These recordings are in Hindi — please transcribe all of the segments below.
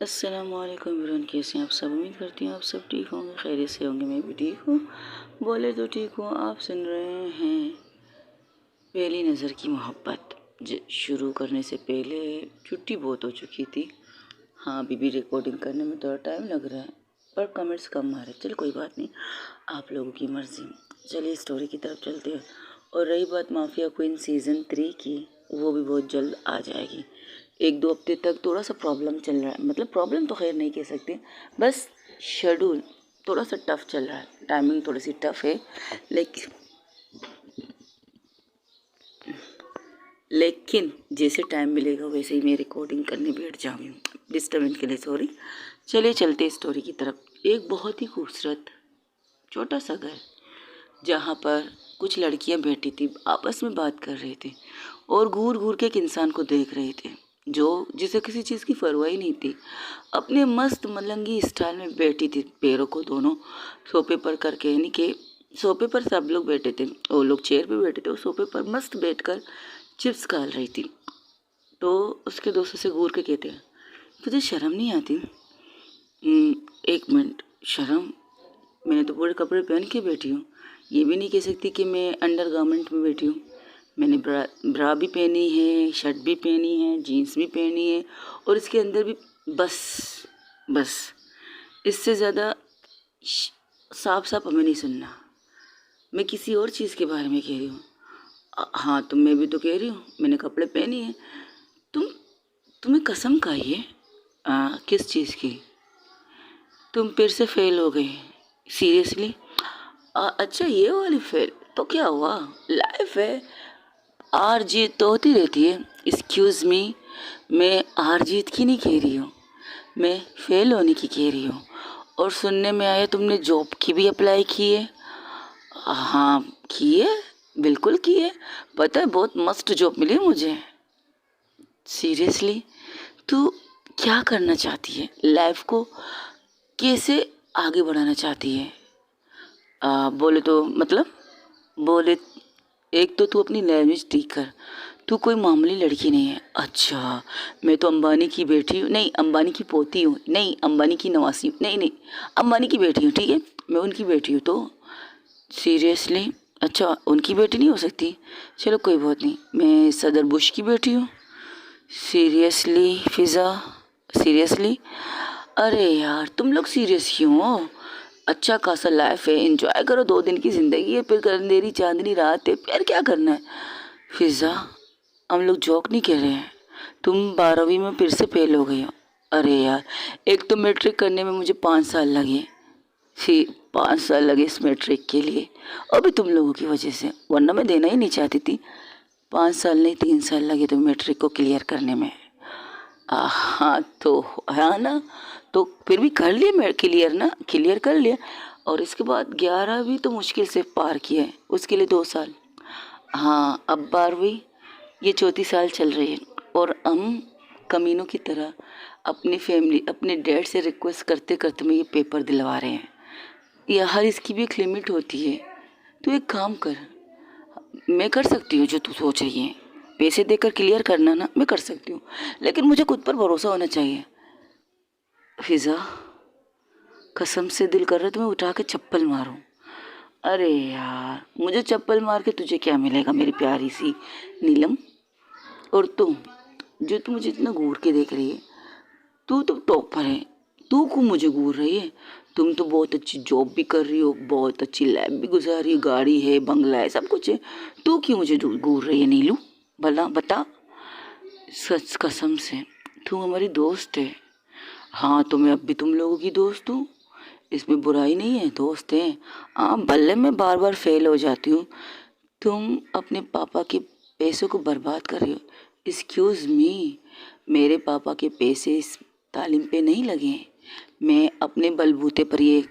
अस्सलामुअलैकुम एवरीवन, कैसे हैं आप सब। उम्मीद करती हूँ आप सब ठीक होंगे, खैरियत से होंगे। मैं भी ठीक हूँ, बोले तो ठीक हूँ। आप सुन रहे हैं पहली नज़र की मोहब्बत। शुरू करने से पहले छुट्टी बहुत हो चुकी थी। हाँ, अभी भी रिकॉर्डिंग करने में थोड़ा टाइम लग रहा है, पर कमेंट्स कम आ रहे। चल कोई बात नहीं, आप लोगों की मर्ज़ी। चलिए स्टोरी की तरफ चलते हैं। और रही बात माफिया क्वीन सीज़न 3 की, वो भी बहुत जल्द आ जाएगी। 1-2 हफ्ते तक थोड़ा सा प्रॉब्लम चल रहा है, मतलब प्रॉब्लम तो खैर नहीं कह सकते, बस शेड्यूल थोड़ा सा टफ चल रहा है, टाइमिंग थोड़ी सी टफ है। लेकिन जैसे टाइम मिलेगा वैसे ही मैं रिकॉर्डिंग करने बैठ जाऊँगी। डिस्टर्बेंस के लिए सॉरी। चलिए चलते स्टोरी की तरफ। एक बहुत ही खूबसूरत छोटा सा घर, जहाँ पर कुछ लड़कियाँ बैठी थी, आपस में बात कर रही थी और घूर घूर के एक इंसान को देख रहे थे जो जिसे किसी चीज़ की परवाह ही नहीं थी। अपने मस्त मलंगी स्टाइल में बैठी थी, पैरों को दोनों सोफे पर करके, यानी कि सोफे पर सब लोग बैठे थे, वो लोग चेयर पे बैठे थे, वो सोफे पर मस्त बैठकर चिप्स खा रही थी। तो उसके दोस्तों से घूर के कहते हैं, तुझे शर्म नहीं आती? एक मिनट, शर्म? मैंने तो पूरे कपड़े पहन के बैठी हूँ, ये भी नहीं कह सकती कि मैं अंडर गारमेंट में बैठी हूँ। मैंने ब्रा भी पहनी है, शर्ट भी पहनी है, जीन्स भी पहनी है, और इसके अंदर भी। बस बस, इससे ज़्यादा साफ साफ हमें नहीं सुनना। मैं किसी और चीज़ के बारे में कह रही हूँ। हाँ, तो मैं भी तो कह रही हूँ, मैंने कपड़े पहनी है। तुम तुम्हें कसम खाई है? किस चीज़ की? तुम फिर से फेल हो गई? सीरियसली? अच्छा, ये वाली फेल? तो क्या हुआ, लाइफ है, हार जीत तो होती रहती है। एक्सक्यूज़ मी, मैं हार जीत की नहीं कह रही हूँ, मैं फेल होने की कह रही हूँ। और सुनने में आया तुमने जॉब की भी अप्लाई की है। हाँ, की है, बिल्कुल की है। पता है, बहुत मस्त जॉब मिली मुझे। सीरियसली? तू क्या करना चाहती है, लाइफ को कैसे आगे बढ़ाना चाहती है? बोले तो मतलब, बोले, एक तो तू अपनी लैंग्वेज ठीक कर, तू कोई मामूली लड़की नहीं है। अच्छा, मैं तो अंबानी की बेटी हूँ, नहीं अंबानी की पोती हूँ, नहीं अंबानी की नवासी हूँ, नहीं नहीं, अंबानी की बेटी हूँ, ठीक है, मैं उनकी बेटी हूँ। तो सीरियसली? अच्छा, उनकी बेटी नहीं हो सकती? चलो कोई बात नहीं, मैं सदर बुश की बेटी हूँ। सीरियसली फिज़ा? सीरियसली? अरे यार, तुम लोग सीरियस क्यों हो? अच्छा खासा लाइफ है, एंजॉय करो, 2 दिन की ज़िंदगी है, फिर अंधेरी चांदनी रात है, फिर क्या करना है? फिज़ा, हम लोग जोक नहीं कह रहे हैं, तुम 12वीं में फिर से फेल हो गई हो। अरे यार, एक तो मैट्रिक करने में मुझे 5 साल लगे, फिर 5 साल लगे इस मैट्रिक के लिए, अभी तुम लोगों की वजह से, वरना मैं देना ही नहीं चाहती थी। 5 साल नहीं, 3 साल लगे तो मैट्रिक को क्लियर करने में। हाँ तो, हाँ ना, तो फिर भी कर लिया, मैं क्लियर ना, क्लियर कर लिया। और इसके बाद 11वीं तो मुश्किल से पार किया है, उसके लिए 2 साल। हाँ, अब 12वीं, ये चौथी साल चल रही है, और हम कमीनों की तरह अपनी फैमिली, अपने डैड से रिक्वेस्ट करते करते मैं ये पेपर दिलवा रहे हैं। या हर इसकी भी एक लिमिट होती है। तो एक काम कर, मैं कर सकती हूँ जो तू सोच रही है, पैसे देकर क्लियर करना ना, मैं कर सकती हूँ, लेकिन मुझे खुद पर भरोसा होना चाहिए। फिज़ा, कसम से दिल कर रहा है तुम्हें उठा के चप्पल मारूं। अरे यार, मुझे चप्पल मार के तुझे क्या मिलेगा मेरी प्यारी सी नीलम? और तुम, जो तू मुझे इतना घूर के देख रही है, तू तो टॉपर है, तू क्यों मुझे घूर रही है? तुम तो बहुत अच्छी जॉब भी कर रही हो, बहुत अच्छी लाइफ भी गुजार रही है, गाड़ी है, बंगला है, सब कुछ है, तू क्यों मुझे घूर रही है नीलू? भला बता। सच कसम से, तू हमारी दोस्त है। हाँ, तो मैं अब भी तुम लोगों की दोस्त हूँ, इसमें बुराई नहीं है, दोस्त हैं। हाँ, भले मैं बार बार फेल हो जाती हूँ, तुम अपने पापा के पैसों को बर्बाद कर रही हो। एक्सक्यूज़ मी, मेरे पापा के पैसे इस तालीम पे नहीं लगे हैं, मैं अपने बलबूते पर ये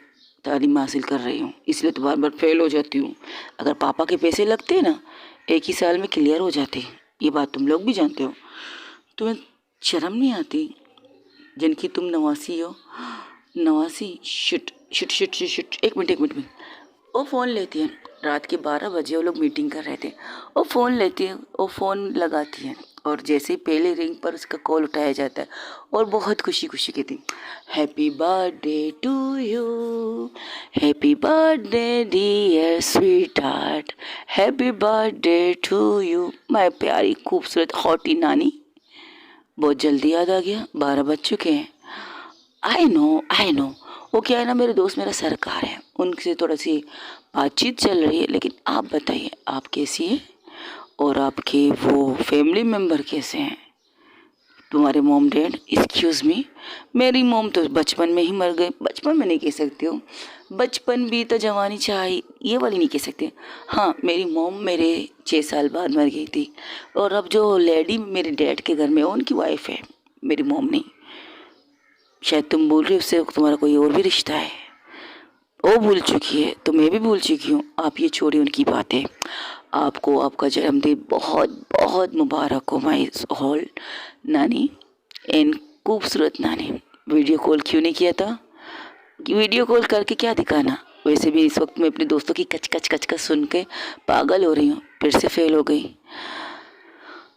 तालीम हासिल कर रही हूँ, इसलिए तो बार बार फेल हो जाती हूँ। अगर पापा के पैसे लगते ना, एक ही साल में क्लियर हो जाते, ये बात तुम लोग भी जानते हो। तुम्हें शर्म नहीं आती, जिनकी तुम नवासी हो? नवासी? Shit shit shit shit shit, एक मिनट एक मिनट में, वो फ़ोन लेती है। रात के 12 बजे वो लोग मीटिंग कर रहे थे। वो फ़ोन लेती है, वो फ़ोन लगाती है और जैसे ही पहले रिंग पर उसका कॉल उठाया जाता है और बहुत खुशी खुशी कहती, happy birthday to you, happy birthday dear sweet heart, happy birthday to you. My प्यारी खूबसूरत हॉटी नानी। बहुत जल्दी याद आ गया, 12 बज चुके हैं। I know. वो क्या है ना, मेरे दोस्त मेरा सरकार है, उनसे थोड़ा सी बातचीत चल रही है। लेकिन आप बताइए, आप कैसी हैं और आपके वो फैमिली मेम्बर कैसे हैं? तुम्हारे मॉम डैड? एक्सक्यूज़ मी, मेरी मॉम तो बचपन में ही मर गए। बचपन में नहीं कह सकती हूँ, बचपन भी तो जवानी चाहिए, ये वाली नहीं कह सकते। हाँ, मेरी मॉम मेरे 6 साल बाद मर गई थी। और अब जो लेडी मेरे डैड के घर में है, उनकी वाइफ है, मेरी मॉम नहीं। शायद तुम बोल रही हो उससे तुम्हारा कोई और भी रिश्ता है। वो भूल चुकी है तो मैं भी भूल चुकी हूँ। आप ये छोड़िए उनकी बातें। आपको आपका जन्मदिन बहुत बहुत मुबारक हो माई होल नानी एंड खूबसूरत नानी। वीडियो कॉल क्यों नहीं किया था? वीडियो कॉल करके क्या दिखाना? वैसे भी इस वक्त मैं अपने दोस्तों की कच कच कच कच सुन के पागल हो रही हूँ, फिर से फेल हो गई।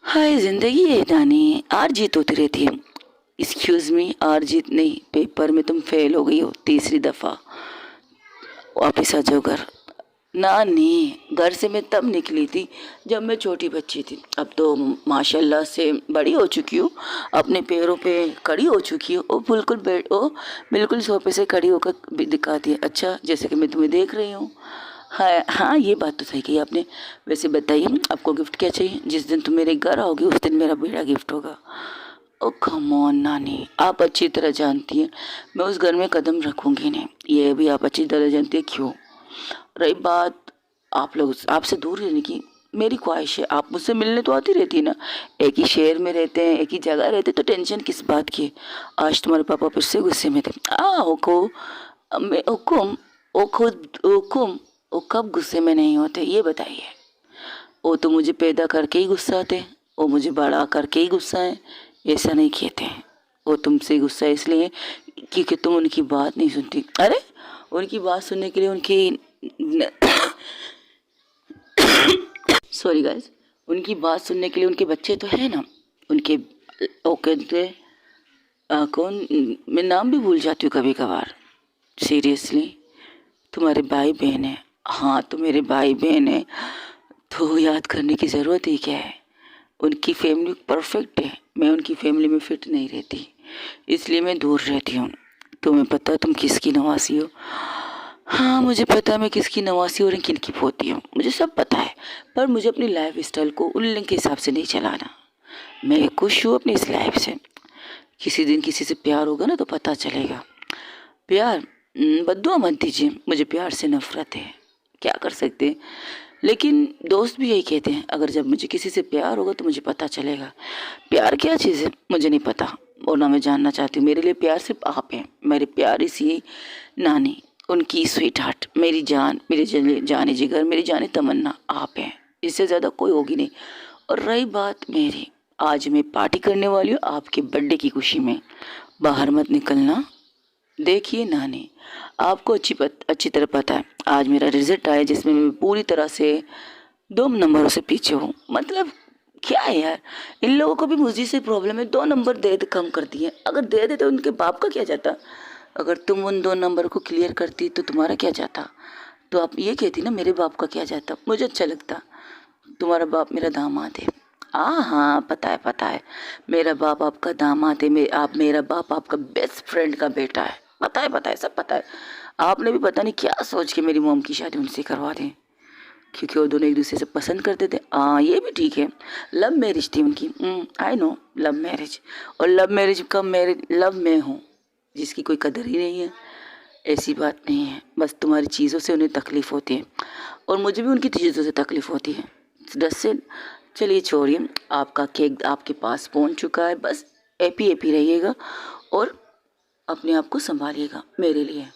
हाय जिंदगी है नानी, हार जीत होती रहती है। एक्सक्यूज़ मी, हार जीत नहीं, पेपर में तुम फेल हो गई हो 3री दफ़ा। वापिस आ जाओ घर। नानी, घर से मैं तब निकली थी जब मैं छोटी बच्ची थी। अब तो माशाल्लाह से बड़ी हो चुकी हूँ, अपने पैरों पे खड़ी हो चुकी हूँ। वो बिल्कुल सोफे से खड़ी होकर दिखाती है। अच्छा, जैसे कि मैं तुम्हें देख रही हूँ। हाँ हाँ, ये बात तो सही कही आपने। वैसे बताइए आपको गिफ्ट क्या चाहिए? जिस दिन तुम मेरे घर आओगे उस दिन मेरा बेड़ा गिफ्ट होगा। ओ कम ऑन नानी, आप अच्छी तरह जानती हैं मैं उस घर में कदम रखूंगी नहीं। ये भी आप अच्छी तरह जानती हैं क्यों। रही बात आप लोग आपसे दूर रहने की, मेरी ख्वाहिश है। आप मुझसे मिलने तो आती रहती ना, एक ही शहर में रहते हैं, एक ही जगह रहते, तो टेंशन किस बात की? आज तुम्हारे पापा फिर से गुस्से में थे। ओको, मैं हुकुम, ओ खुद हुकुम, वो कब गुस्से में नहीं होते ये बताइए? वो तो मुझे पैदा करके ही गुस्सा थे, वो मुझे बड़ा करके ही गुस्सा है, ऐसा नहीं कहते हैं। वो तुमसे गुस्सा इसलिए क्योंकि तुम उनकी बात नहीं सुनती। अरे, उनकी बात सुनने के लिए उनकी सॉरी गाइस, उनकी बात सुनने के लिए उनके बच्चे तो है ना, उनके ओके कौन, मैं नाम भी भूल जाती हूँ कभी कभार। सीरियसली, तुम्हारे भाई बहन है? हाँ, तो मेरे भाई बहन है तो याद करने की ज़रूरत ही क्या है? उनकी फैमिली परफेक्ट है, मैं उनकी फैमिली में फिट नहीं रहती, इसलिए मैं दूर रहती हूँ। तुम्हें पता तुम किसकी नवासी हो? हाँ, मुझे पता है मैं किसकी नवासी और किन की पोती हूँ, मुझे सब पता है। पर मुझे अपनी लाइफ स्टाइल को उन लोगों के हिसाब से नहीं चलाना। मैं खुश हूँ अपनी इस लाइफ से। किसी दिन किसी से प्यार होगा ना तो पता चलेगा। प्यार बद्दुआ मत दीजिए, मुझे प्यार से नफरत है, क्या कर सकते हैं। लेकिन दोस्त भी यही कहते हैं, अगर जब मुझे किसी से प्यार होगा तो मुझे पता चलेगा। प्यार क्या चीज़ है मुझे नहीं पता और ना मैं जानना चाहती हूँ। मेरे लिए प्यार सिर्फ आप हैं, मेरे प्यारी सी नानी, उनकी स्वीट हार्ट, मेरी जान, मेरे जाने जिगर, मेरी जाने तमन्ना आप हैं, इससे ज़्यादा कोई होगी नहीं। और रही बात मेरी, आज मैं पार्टी करने वाली हूँ आपके बर्थडे की खुशी में, बाहर मत निकलना। देखिए नानी, आपको अच्छी तरह पता है आज मेरा रिजल्ट आया जिसमें मैं पूरी तरह से 2 नंबरों से पीछे हूँ। मतलब क्या है यार, इन लोगों को भी मुझे से प्रॉब्लम है। 2 नंबर दे कम कर दिए, अगर दे देते तो उनके बाप का क्या जाता? अगर तुम उन 2 नंबर को क्लियर करती तो तुम्हारा क्या जाता? तो आप ये कहती ना मेरे बाप का क्या जाता, मुझे अच्छा लगता। तुम्हारा बाप मेरा दामाद है। हाँ हाँ, पता है, मेरा बाप आपका दामाद है। आप मेरा बाप आपका बेस्ट फ्रेंड का बेटा है। पता है, सब पता है। आपने भी पता नहीं क्या सोच के मेरी मोम की शादी उनसे करवा दें, क्योंकि वो दोनों एक दूसरे से पसंद करते थे। हाँ, ये भी ठीक है, लव मैरिज थी उनकी। I know, love marriage. और लव मैरिज का मैरिज लव में हूँ, जिसकी कोई कदर ही नहीं है। ऐसी बात नहीं है, बस तुम्हारी चीज़ों से उन्हें तकलीफ़ होती है और मुझे भी उनकी चीज़ों से तकलीफ़ होती है। दस से चलिए छोड़िए, आपका केक आपके पास पहुंच चुका है। बस हैप्पी हैप्पी रहिएगा और अपने आप को संभालिएगा मेरे लिए।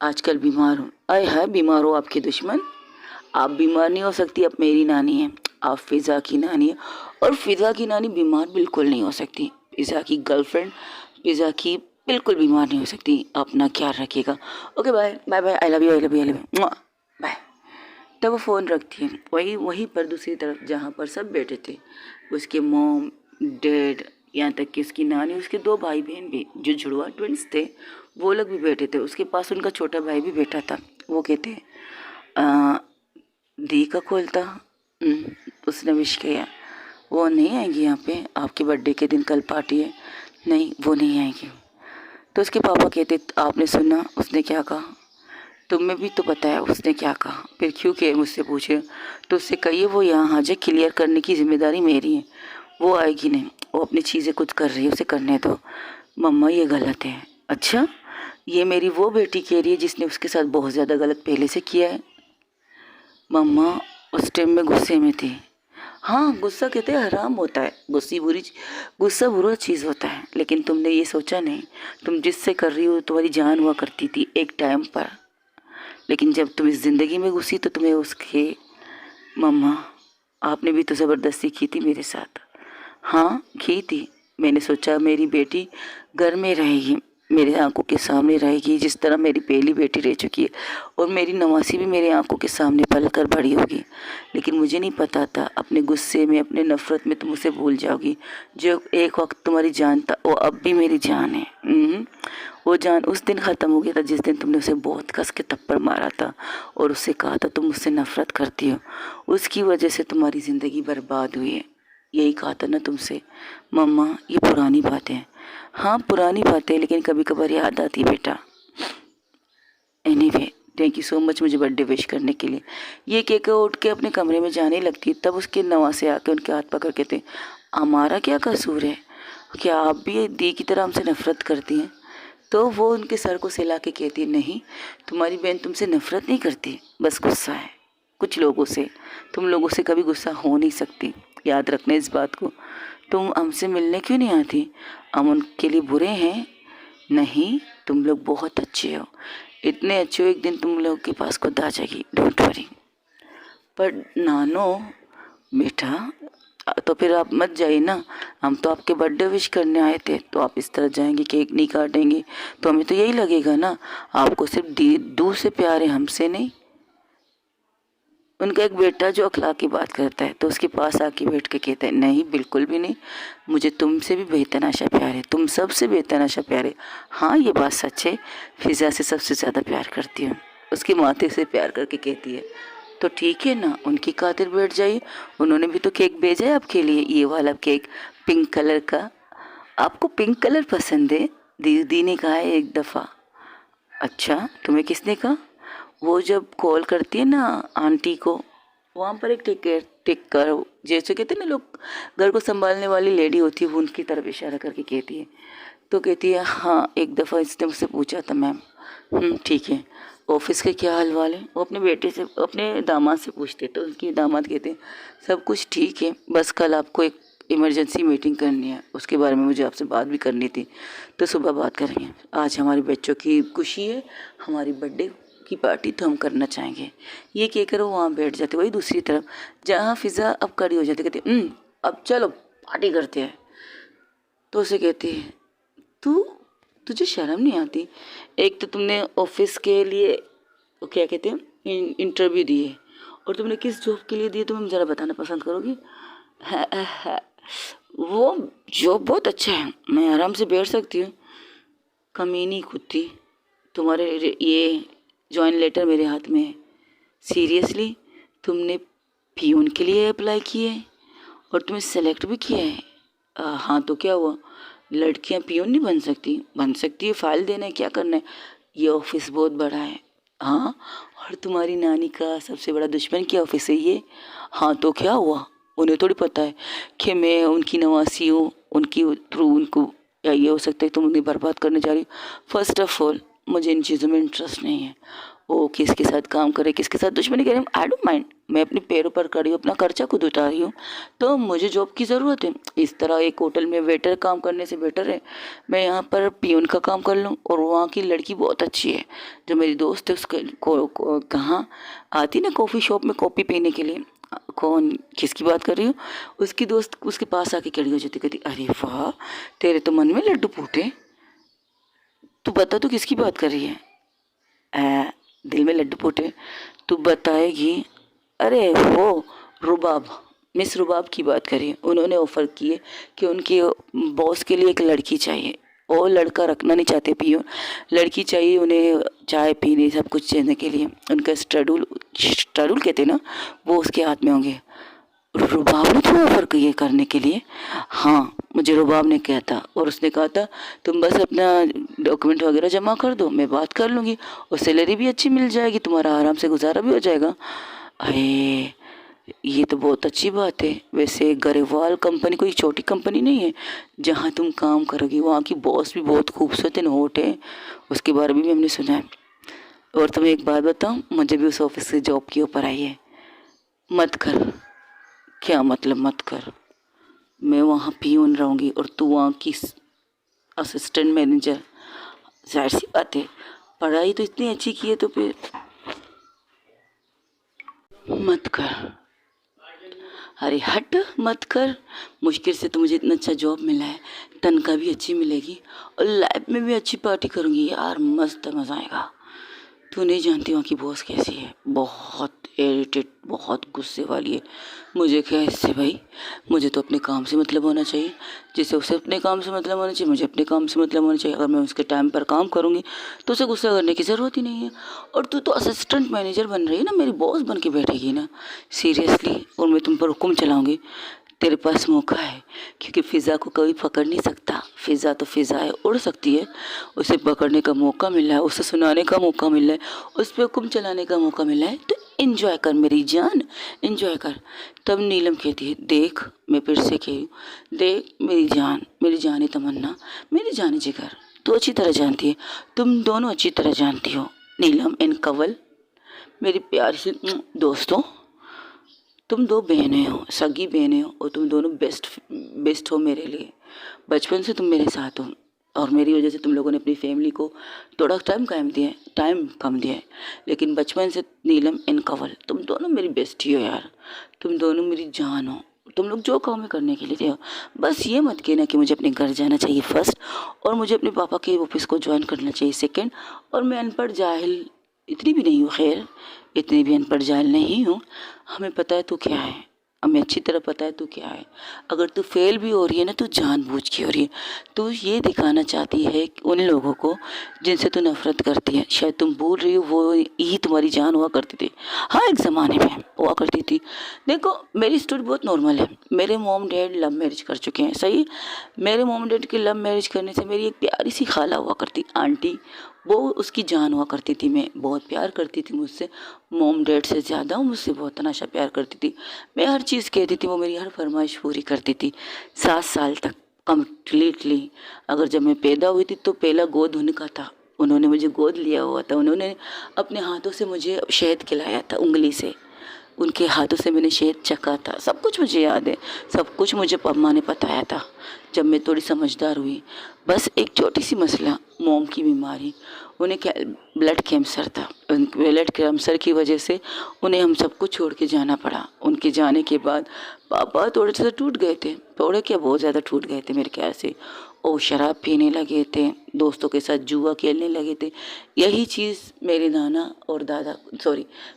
आजकल बीमार हूँ, आए हाय, बीमार हो आपके दुश्मन। आप बीमार नहीं हो सकती, आप मेरी नानी है, आप फ़िज़ा की नानी है। और फ़िज़ा की नानी बीमार बिल्कुल नहीं हो सकती। फ़िज़ा की गर्लफ्रेंड फ़िज़ा की बिल्कुल बीमार नहीं हो सकती। अपना ख्याल रखिएगा। Okay, bye bye bye, I love you, I love you, I love you, bye. तब वो फ़ोन रखती है। वहीं पर दूसरी तरफ जहाँ पर सब बैठे थे, उसके मॉम, डैड, यहाँ तक कि उसकी नानी, उसके 2 भाई बहन भी जो जुड़वा ट्विंस थे, वो लोग भी बैठे थे। उसके पास उनका छोटा भाई भी बैठा था। वो कहते दी का खोलता। उसने विश किया, वो नहीं आएंगी यहाँ पे, आपके बर्थडे के दिन कल पार्टी है। नहीं, वो नहीं आएंगी। तो उसके पापा कहते, आपने सुना उसने क्या कहा? तुम्हें भी तो पता है उसने क्या कहा। फिर क्यों के मुझसे पूछे? तो उससे कहिए वो यहाँ हाजिर क्लियर करने की जिम्मेदारी मेरी है। वो आएगी नहीं, वो अपनी चीज़ें खुद कर रही है, उसे करने दो। मम्मा ये गलत है। अच्छा, ये मेरी वो बेटी कह रही है जिसने उसके साथ बहुत ज़्यादा गलत पहले से किया है। मम्मा उस टाइम में गुस्से में थी। हाँ, गुस्सा कहते हैं हराम होता है, गुस्सा बुरा चीज़ होता है, लेकिन तुमने ये सोचा नहीं, तुम जिससे कर रही हो तुम्हारी जान हुआ करती थी एक टाइम पर, लेकिन जब तुम इस ज़िंदगी में घुसी तो तुम्हें उसके। मम्मा आपने भी तो ज़बरदस्ती की थी मेरे साथ। हाँ की थी। मैंने सोचा मेरी बेटी घर में रहेगी, मेरे आंखों के सामने रहेगी, जिस तरह मेरी पहली बेटी रह चुकी है, और मेरी नवासी भी मेरे आंखों के सामने पल कर बड़ी होगी। लेकिन मुझे नहीं पता था अपने गुस्से में, अपने नफ़रत में तुम उसे भूल जाओगी। जो एक वक्त तुम्हारी जान था वो अब भी मेरी जान है। वो जान उस दिन ख़त्म हो गया था जिस दिन तुमने उसे बहुत कस के थप्पड़ मारा था और उससे कहा था तुम मुझसे नफ़रत करती हो। उसकी वजह से तुम्हारी ज़िंदगी बर्बाद हुई है। यही कहा था ना तुमसे। मम्मा ये पुरानी बातें हैं। हाँ पुरानी बातें, लेकिन कभी कभार याद आती है बेटा। Anyway thank you so much मुझे बर्थडे विश करने के लिए। ये कह के उठ के अपने कमरे में जाने लगती, तब उसके नवासे आके उनके हाथ पकड़ के थे, हमारा क्या कसूर है? क्या आप भी दी की तरह हमसे नफ़रत करती हैं? तो वो उनके सर को सहला के कहती, नहीं तुम्हारी बहन तुमसे नफ़रत नहीं करती, बस गुस्सा है कुछ लोगों से। तुम लोगों से कभी गुस्सा हो नहीं सकती, याद रखना इस बात को। तुम हमसे मिलने क्यों नहीं आती? हम उनके लिए बुरे हैं? नहीं, तुम लोग बहुत अच्छे हो, इतने अच्छे हो एक दिन तुम लोग के पास खुद आ जाएगी, डोंट वरी। पर नानो बेटा, तो फिर आप मत जाइए ना, हम तो आपके बर्थडे विश करने आए थे, तो आप इस तरह जाएंगे, केक नहीं काटेंगे, तो हमें तो यही लगेगा ना आपको सिर्फ दूर से प्यार है, हमसे नहीं। उनका एक बेटा जो अखलाकी बात करता है तो उसके पास आके बैठ के कहता है, नहीं बिल्कुल भी नहीं, मुझे तुमसे भी बेतहाशा प्यार है, तुम सबसे बेतहाशा प्यार है। हाँ ये बात सच है, फिज़ा से सबसे ज़्यादा प्यार करती हूँ। उसके माथे से प्यार करके कहती है, तो ठीक है ना, उनकी खातिर बैठ जाइए, उन्होंने भी तो केक भेजा है आपके लिए, ये वाला केक पिंक कलर का। आपको पिंक कलर पसंद है? दीदी ने कहा है एक दफ़ा। अच्छा तुम्हें किसने कहा? वो जब कॉल करती है ना आंटी को, वहाँ पर एक टिकर जैसे कहते हैं ना लोग, घर को संभालने वाली लेडी होती है, वो उनकी तरफ इशारा करके कहती है। तो कहती है, हाँ एक दफ़ा इसने मुझसे पूछा था मैम। ठीक है, ऑफिस के क्या हाल वाल है? वो अपने बेटे से, अपने दामाद से पूछते, तो उनके दामाद कहते हैं सब कुछ ठीक है, बस कल आपको एक इमरजेंसी मीटिंग करनी है, उसके बारे में मुझे आपसे बात भी करनी थी, तो सुबह बात करेंगे। आज हमारे बच्चों की खुशी है, हमारी बर्थडे की पार्टी तो हम करना चाहेंगे। ये कहकर वो वहाँ बैठ जाते। वही दूसरी तरफ जहाँ फिज़ा अब खड़ी हो जाती, कहती अब चलो पार्टी करते हैं। तो उसे कहती है, तुझे शर्म नहीं आती? एक तो तुमने ऑफिस के लिए क्या कहते हैं इंटरव्यू दिए, और तुमने किस जॉब के लिए दिए तुम ज़रा बताना पसंद करोगी? वो जॉब बहुत अच्छा है, मैं आराम से बैठ सकती हूँ। कमीनी कुत्ती, तुम्हारे ये जॉइन लेटर मेरे हाथ में है। सीरियसली तुमने पियून के लिए अप्लाई किए और तुम्हें सेलेक्ट भी किया है? हाँ तो क्या हुआ, लड़कियां पियून नहीं बन सकती? बन सकती है, फाइल देना है, क्या करना है, ये ऑफिस बहुत बड़ा है। हाँ, और तुम्हारी नानी का सबसे बड़ा दुश्मन क्या ऑफिस है ये? हाँ तो क्या हुआ, उन्हें थोड़ी पता है कि मैं उनकी नवासी हूँ, उनकी थ्रू उनको, या ये हो सकता है तुम उन्हें बर्बाद करने जा रही हो। फर्स्ट ऑफ ऑल मुझे इन चीज़ों में इंटरेस्ट नहीं है, वो किसके साथ काम करे, किसके साथ दुश्मनी करे, आई डोंट माइंड। मैं अपने पैरों पर खड़ी हूँ, अपना खर्चा खुद उठा रही हूँ, तो मुझे जॉब की ज़रूरत है। इस तरह एक होटल में वेटर काम करने से बेटर है मैं यहाँ पर पियून का काम कर लूँ। और वहाँ की लड़की बहुत अच्छी है, जो मेरी दोस्त है, उसके कहाँ आती ना कॉफ़ी शॉप में कॉफ़ी पीने के लिए। कौन, किसकी बात कर रही हूँ? उसकी दोस्त उसके पास आके खड़ी हो जाती, कहती अरे वाह तेरे तो मन में लड्डू फूटे, तू बता तू किसकी बात कर रही है? दिल में लड्डू फूटे, तू बताएगी अरे वो रुबाब, मिस रुबाब की बात करें, उन्होंने ऑफ़र किए कि उनके बॉस के लिए एक लड़की चाहिए। वो लड़का रखना नहीं चाहते पियून, लड़की चाहिए उन्हें चाय पीने सब कुछ देने के लिए। उनका स्टडूल स्टडूल कहते हैं ना, वो उसके हाथ में होंगे। रुबाब ने तुम्हें ऑफ़र किए करने के लिए? हाँ, मुझे रुबाब ने कहा था, और उसने कहा था तुम बस अपना डॉक्यूमेंट वगैरह जमा कर दो, मैं बात कर लूँगी और सैलरी भी अच्छी मिल जाएगी, तुम्हारा आराम से गुजारा भी हो जाएगा। अरे ये तो बहुत अच्छी बात है। वैसे गरेवाल कंपनी कोई छोटी कंपनी नहीं है जहाँ तुम काम करोगी, वहाँ की बॉस भी बहुत खूबसूरत एंड हॉट है, उसके बारे में भी हमने सुना है। और तुम्हें एक बात बताऊँ, मुझे भी उस ऑफिस से जॉब की ऑफर आई है। मत कर। क्या मतलब मत कर? मैं वहाँ पियून रहूँगी और तू वहाँ की असिस्टेंट मैनेजर। जाहिर सी बात है, पढ़ाई तो इतनी अच्छी की है तो फिर मत कर। अरे हट, मत कर। मुश्किल से तो मुझे इतना अच्छा जॉब मिला है, तनख्वाह भी अच्छी मिलेगी और लाइफ में भी अच्छी पार्टी करूँगी यार, मस्त मज़ा आएगा। तू नहीं जानती वहाँ की बॉस कैसी है, बहुत इरिटेट, बहुत गुस्से वाली है। मुझे क्या इससे भाई, मुझे तो अपने काम से मतलब होना चाहिए। जैसे उसे अपने काम से मतलब होना चाहिए, मुझे अपने काम से मतलब होना चाहिए। अगर मैं उसके टाइम पर काम करूँगी तो उसे गुस्सा करने की ज़रूरत ही नहीं है। और तू तो असिस्टेंट मैनेजर बन रही है ना, मेरी बॉस बन के बैठेगी ना सीरियसली, और मैं तुम पर हुक्म चलाऊँगी। तेरे पास मौका है, क्योंकि फ़िज़ा को कोई पकड़ नहीं सकता। फ़िज़ा तो फ़िज़ा है, उड़ सकती है। उसे पकड़ने का मौका मिला है, उसे सुनाने का मौका मिला है, उस पर हुक्म चलाने का मौका मिला है, तो एंजॉय कर मेरी जान, एंजॉय कर। तब नीलम कहती है, देख मैं फिर से कह रही हूँ, देख मेरी जान, मेरी जानी तमन्ना, मेरी जानी जिगर, तू अच्छी तरह जानती है, तुम दोनों अच्छी तरह जानती हो, नीलम एंड कंवल, मेरी प्यारी सी दोस्तों, तुम दो बहनें हो, सगी बहनें हो, और तुम दोनों बेस्ट बेस्ट हो मेरे लिए। बचपन से तुम मेरे साथ हो, और मेरी वजह से तुम लोगों ने अपनी फैमिली को थोड़ा टाइम कम दिया है, लेकिन बचपन से नीलम एंड कंवल तुम दोनों मेरी बेस्टी हो यार, तुम दोनों मेरी जान हो। तुम लोग जो कहो मैं करने के लिए हो। बस ये मत कहना कि मुझे अपने घर जाना चाहिए फर्स्ट, और मुझे अपने पापा के ऑफिस को ज्वाइन करना चाहिए सेकेंड, और मैं अनपढ़ जाहिल इतनी भी नहीं हूँ, खैर इतनी भी अनपढ़ जाहिल नहीं हूँ। हमें पता है तू क्या है, हमें अच्छी तरह पता है तू क्या है। अगर तू फेल भी हो रही है ना, तू जानबूझ के हो रही है। तू ये दिखाना चाहती है कि उन लोगों को जिनसे तू नफरत करती है, शायद तुम भूल रही हो वो ही तुम्हारी जान हुआ करती थी। हाँ, एक ज़माने में हुआ करती थी। देखो मेरी स्टोरी बहुत नॉर्मल है। मेरे मॉम डैड लव मैरिज कर चुके हैं, सही। मेरे मॉम डैड के लव मैरिज करने से मेरी एक प्यारी सी खाला हुआ करती, आंटी, वो उसकी जान हुआ करती थी। मैं बहुत प्यार करती थी मुझसे, मॉम डैड से ज़्यादा वो मुझसे बहुत तनाशा प्यार करती थी। मैं हर चीज़ कहती थी, वो मेरी हर फरमाइश पूरी करती थी 7 साल तक कम्प्लीटली। अगर जब मैं पैदा हुई थी तो पहला गोद उनका था, उन्होंने मुझे गोद लिया हुआ था। उन्होंने अपने हाथों से मुझे शहद खिलाया था, उंगली से, उनके हाथों से मैंने शहद चखा था। सब कुछ मुझे याद है, सब कुछ मुझे अम्मा ने बताया था जब मैं थोड़ी समझदार हुई। बस एक छोटी सी मसला, मोम की बीमारी, उन्हें क्या ब्लड कैंसर था। ब्लड कैंसर की वजह से उन्हें हम सबको छोड़ के जाना पड़ा। उनके जाने के बाद पापा थोड़े से टूट गए थे, थोड़े क्या बहुत ज़्यादा टूट गए थे मेरे ख्याल से। और शराब पीने लगे थे, दोस्तों के साथ जुआ खेलने लगे थे। यही चीज़ मेरे नाना और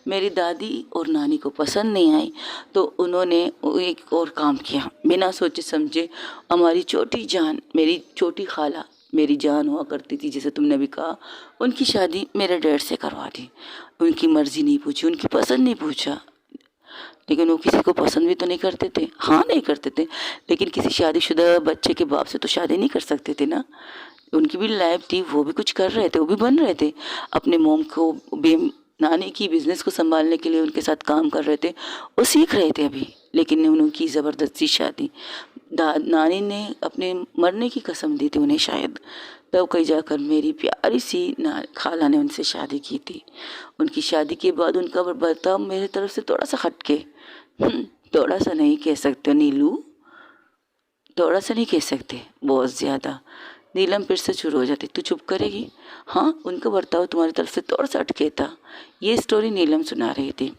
मेरी दादी और नानी को पसंद नहीं आई, तो उन्होंने एक और काम किया बिना सोचे समझे। हमारी छोटी जान, मेरी छोटी खाला, मेरी जान हुआ करती थी जिसे तुमने भी कहा, उनकी शादी मेरे डैड से करवा दी। उनकी मर्ज़ी नहीं पूछी, उनकी पसंद नहीं पूछा। लेकिन वो किसी को पसंद भी तो नहीं करते थे, हाँ नहीं करते थे, लेकिन किसी शादीशुदा बच्चे के बाप से तो शादी नहीं कर सकते थे ना। उनकी भी लाइफ थी, वो भी कुछ कर रहे थे, वो भी बन रहे थे। अपने मोम को नानी की बिज़नेस को संभालने के लिए उनके साथ काम कर रहे थे, वो सीख रहे थे अभी। लेकिन उनकी ज़बरदस्ती शादी, नानी ने अपने मरने की कसम दी थी उन्हें शायद, तब कहीं जाकर मेरी प्यारी सी खाला ने उनसे शादी की थी। उनकी शादी के बाद उनका बर्ताव मेरी तरफ से थोड़ा सा हटके, थोड़ा सा नहीं कह सकते नीलू, थोड़ा सा नहीं कह सकते, बहुत ज़्यादा। नीलम फिर से शुरू हो जाती, तू चुप करेगी? हाँ, उनका बर्ताव तुम्हारी तरफ से थोड़ा सा हटके था। ये स्टोरी नीलम सुना रही थी।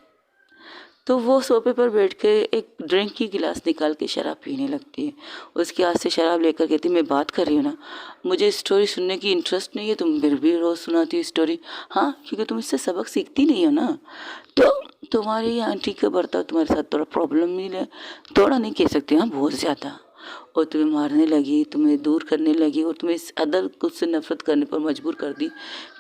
तो वो सोफे पर बैठ के एक ड्रिंक की गिलास निकाल के शराब पीने लगती है। उसके हाथ से शराब लेकर कहती, मैं बात कर रही हूँ ना, मुझे स्टोरी सुनने की इंटरेस्ट नहीं है, तुम फिर भी रोज़ सुनाती हो स्टोरी। हाँ, क्योंकि तुम इससे सबक सीखती नहीं हो ना। तो तुम्हारी आंटी का बर्ताव तुम्हारे साथ थोड़ा प्रॉब्लम ही है, थोड़ा नहीं कह सकते, हाँ बहुत ज़्यादा। और तुम्हें मारने लगी, तुम्हें दूर करने लगी और तुम्हें इस अदर कुछ से नफरत करने पर मजबूर कर दी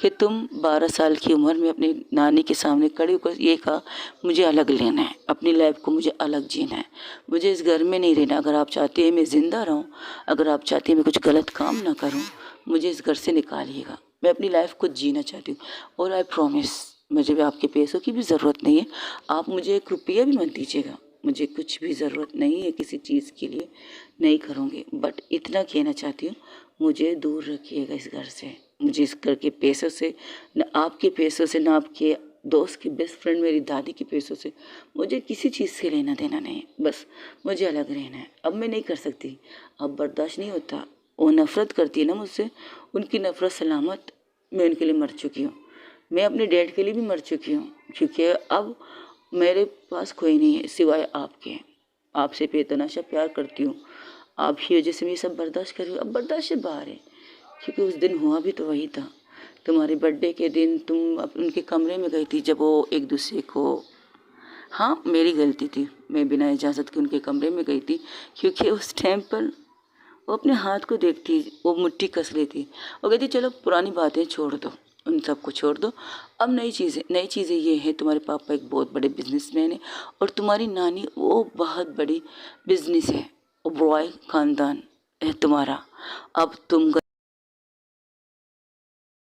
कि तुम 12 साल की उम्र में अपनी नानी के सामने खड़ी होकर ये कहा, मुझे अलग लेना है, अपनी लाइफ को मुझे अलग जीना है, मुझे इस घर में नहीं रहना। अगर आप चाहती हैं मैं ज़िंदा रहूँ, अगर आप चाहती हैं मैं कुछ गलत काम ना करूँ, मुझे इस घर से निकालिएगा, मैं अपनी लाइफ को जीना चाहती हूँ। और आई प्रॉमिस, मुझे भी आपके पैसों की भी ज़रूरत नहीं है, आप मुझे 1 रुपया भी मत दीजिएगा, मुझे कुछ भी ज़रूरत नहीं है किसी चीज़ के लिए, नहीं करूँगी। बट इतना कहना चाहती हूँ, मुझे दूर रखिएगा इस घर से, मुझे इस घर के पैसों से, न आपके पैसों से, न आपके दोस्त की बेस्ट फ्रेंड मेरी दादी के पैसों से, मुझे किसी चीज़ से लेना देना नहीं है, बस मुझे अलग रहना है। अब मैं नहीं कर सकती, अब बर्दाश्त नहीं होता। वो नफ़रत करती है ना मुझसे, उनकी नफ़रत सलामत, मैं उनके लिए मर चुकी हूँ, मैं अपने डैड के लिए भी मर चुकी हूँ, क्योंकि अब मेरे पास कोई नहीं है सिवाय आपके। आपसे बेतनाशा प्यार करती हूँ, आप ही वजह से मैं ये सब बर्दाश्त कर रही हूँ। अब बर्दाश्त से बाहर है, क्योंकि उस दिन हुआ भी तो वही था। तुम्हारे बर्थडे के दिन तुम उनके कमरे में गई थी, जब वो एक दूसरे को, हाँ मेरी गलती थी, मैं बिना इजाज़त के उनके कमरे में गई थी, क्योंकि उस टाइम पर वो अपने हाथ को देखती, वो मुट्ठी कस लेती, वो कहती चलो पुरानी बातें छोड़ दो, उन सबको छोड़ दो, अब नई चीज़ें ये है, तुम्हारे पापा एक बहुत बड़े बिजनेसमैन है और तुम्हारी नानी वो बहुत बड़ी बिजनेस है, वो बॉय ख़ानदान है तुम्हारा। अब तुम